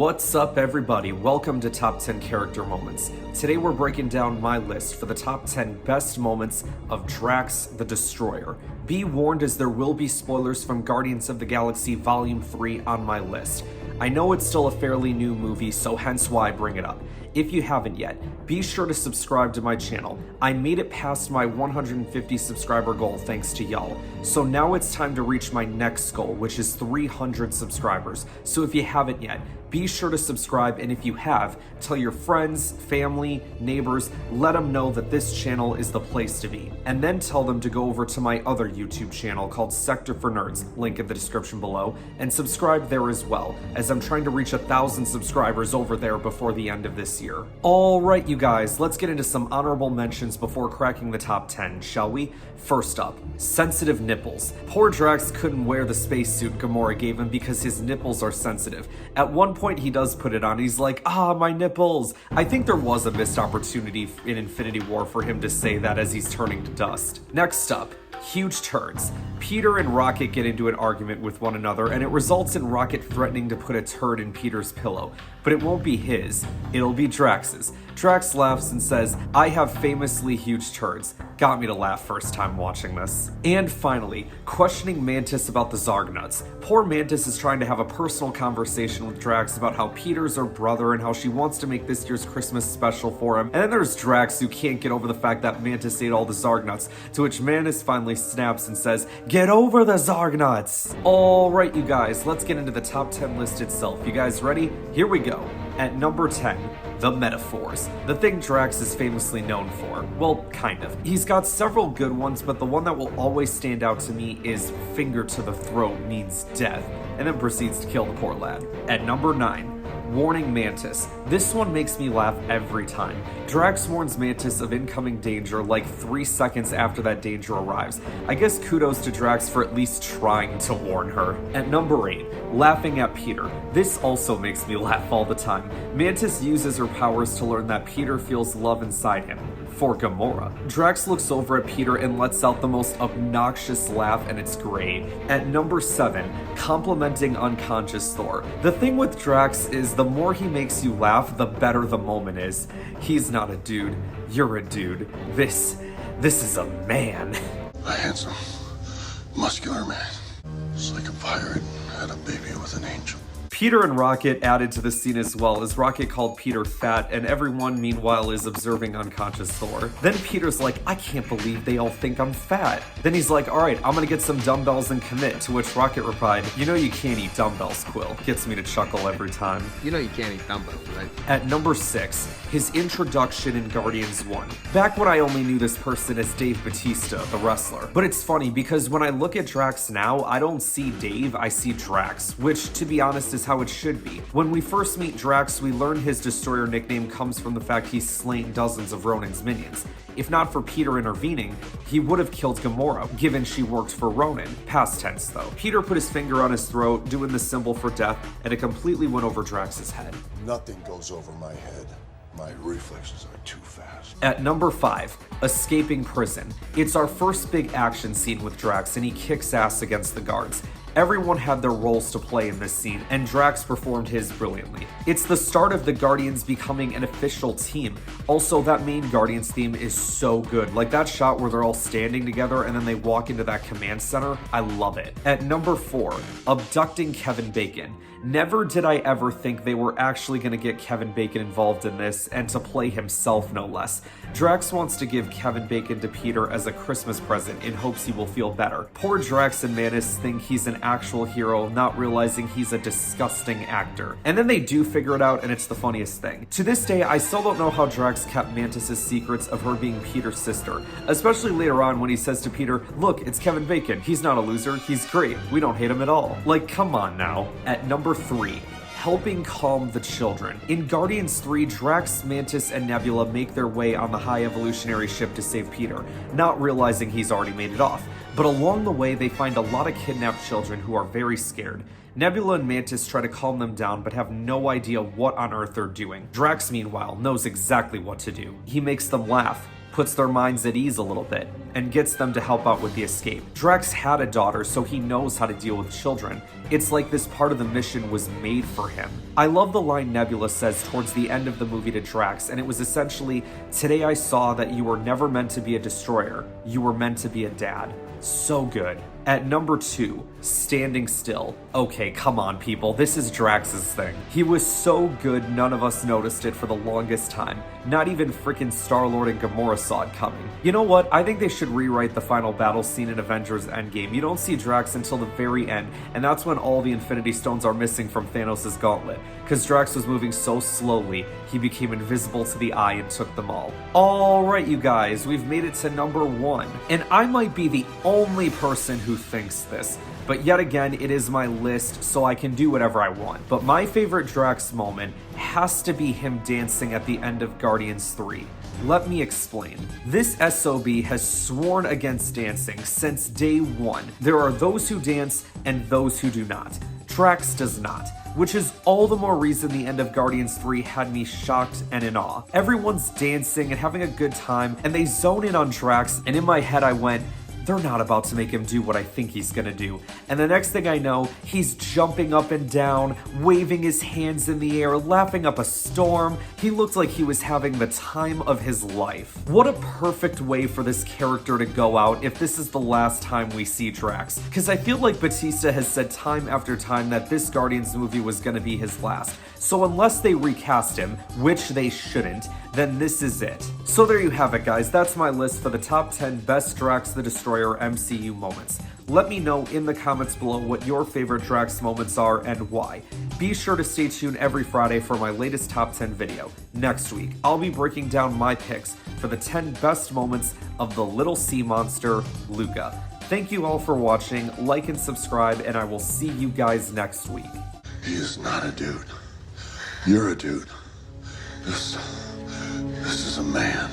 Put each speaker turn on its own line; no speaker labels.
What's up, everybody? Welcome to Top 10 Character Moments. Today we're breaking down my list for the top 10 best moments of Drax the Destroyer. Be warned, as there will be spoilers from Guardians of the Galaxy Volume 3 on my list. I know it's still a fairly new movie, so hence why I bring it up. If you haven't yet, be sure to subscribe to my channel. I made it past my 150 subscriber goal thanks to y'all. So now it's time to reach my next goal, which is 300 subscribers. So if you haven't yet, be sure to subscribe, and if you have, tell your friends, family, neighbors, let them know that this channel is the place to be. And then tell them to go over to my other YouTube channel called Sector for Nerds, link in the description below, and subscribe there as well, as I'm trying to reach 1,000 subscribers over there before the end of this year. Alright you guys, let's get into some honorable mentions before cracking the top 10, shall we? First up, sensitive nipples. Poor Drax couldn't wear the spacesuit Gamora gave him because his nipples are sensitive. At one point he does put it on, he's like, my nipples. I think there was a missed opportunity in Infinity War for him to say that as he's turning to dust. Next up, huge turds. Peter and Rocket get into an argument with one another, and it results in Rocket threatening to put a turd in Peter's pillow. But it won't be his, it'll be Drax's. Drax laughs and says, I have famously huge turds. Got me to laugh first time watching this. And finally, questioning Mantis about the Zargnuts. Poor Mantis is trying to have a personal conversation with Drax about how Peter's her brother and how she wants to make this year's Christmas special for him. And then there's Drax, who can't get over the fact that Mantis ate all the Zargnuts, to which Mantis finally snaps and says, get over the Zargnuts! Alright you guys, let's get into the top 10 list itself. You guys ready? Here we go. At number 10, the metaphors. The thing Drax is famously known for. Well, kind of. He's got several good ones, but the one that will always stand out to me is finger to the throat means death, and then proceeds to kill the poor lad. At number 9, warning Mantis. This one makes me laugh every time. Drax warns Mantis of incoming danger like 3 seconds after that danger arrives. I guess kudos to Drax for at least trying to warn her. At number 8, laughing at Peter. This also makes me laugh all the time. Mantis uses her powers to learn that Peter feels love inside him. For Gamora. Drax looks over at Peter and lets out the most obnoxious laugh, and it's great. At number 7, complimenting unconscious Thor. The thing with Drax is the more he makes you laugh, the better the moment is. He's not a dude, you're a dude. This is a man.
A handsome, muscular man. It's like a pirate had a baby with an angel.
Peter and Rocket added to the scene as well, as Rocket called Peter fat, and everyone meanwhile is observing unconscious Thor. Then Peter's like, I can't believe they all think I'm fat. Then he's like, alright, I'm gonna get some dumbbells and commit, to which Rocket replied, you know you can't eat dumbbells, Quill. Gets me to chuckle every time.
You know you can't eat dumbbells, right?
At number 6, his introduction in Guardians 1. Back when I only knew this person as Dave Bautista, the wrestler. But it's funny, because when I look at Drax now, I don't see Dave, I see Drax, which, to be honest, is how it should be. When we first meet Drax, we learn his Destroyer nickname comes from the fact he's slain dozens of Ronin's minions. If not for Peter intervening, he would have killed Gamora, given she worked for Ronin. Past tense though. Peter put his finger on his throat, doing the symbol for death, and it completely went over Drax's head.
Nothing goes over my head. My reflexes are too fast.
At number 5, escaping prison. It's our first big action scene with Drax, and he kicks ass against the guards. Everyone had their roles to play in this scene, and Drax performed his brilliantly. It's the start of the Guardians becoming an official team. Also, that main Guardians theme is so good. Like that shot where they're all standing together and then they walk into that command center, I love it. At number 4, abducting Kevin Bacon. Never did I ever think they were actually going to get Kevin Bacon involved in this, and to play himself no less. Drax wants to give Kevin Bacon to Peter as a Christmas present in hopes he will feel better. Poor Drax and Mantis think he's an actual hero, not realizing he's a disgusting actor. And then they do figure it out, and it's the funniest thing. To this day, I still don't know how Drax kept Mantis' secrets of her being Peter's sister, especially later on when he says to Peter, look, it's Kevin Bacon, he's not a loser, he's great, we don't hate him at all. Like, come on now. At number 3, helping calm the children. In Guardians 3, Drax, Mantis, and Nebula make their way on the high evolutionary ship to save Peter, not realizing he's already made it off. But along the way, they find a lot of kidnapped children who are very scared. Nebula and Mantis try to calm them down, but have no idea what on earth they're doing. Drax, meanwhile, knows exactly what to do. He makes them laugh, puts their minds at ease a little bit, and gets them to help out with the escape. Drax had a daughter, so he knows how to deal with children. It's like this part of the mission was made for him. I love the line Nebula says towards the end of the movie to Drax, and it was essentially, "Today I saw that you were never meant to be a destroyer. You were meant to be a dad." So good. At number 2, Standing Still. Okay, come on people, this is Drax's thing. He was so good none of us noticed it for the longest time. Not even freaking Star-Lord and Gamora saw it coming. You know what, I think they should rewrite the final battle scene in Avengers Endgame. You don't see Drax until the very end, and that's when all the Infinity Stones are missing from Thanos' gauntlet. Cause Drax was moving so slowly, he became invisible to the eye and took them all. Alright you guys, we've made it to number 1. And I might be the only person who thinks this, but yet again, it is my list, so I can do whatever I want. But my favorite Drax moment has to be him dancing at the end of Guardians 3. Let me explain. This SOB has sworn against dancing since day 1. There are those who dance and those who do not. Drax does not, which is all the more reason the end of Guardians 3 had me shocked and in awe. Everyone's dancing and having a good time, and they zone in on Drax, and in my head I went, they're not about to make him do what I think he's gonna do. And the next thing I know, he's jumping up and down, waving his hands in the air, laughing up a storm. He looked like he was having the time of his life. What a perfect way for this character to go out if this is the last time we see Drax. Because I feel like Bautista has said time after time that this Guardians movie was gonna be his last. So unless they recast him, which they shouldn't, then this is it. So there you have it guys, that's my list for the top 10 best Drax the Destroyer MCU moments. Let me know in the comments below what your favorite Drax moments are and why. Be sure to stay tuned every Friday for my latest top 10 video. Next week, I'll be breaking down my picks for the 10 best moments of the little sea monster, Luca. Thank you all for watching, like and subscribe, and I will see you guys next week.
He is not a dude. You're a dude. This is a man.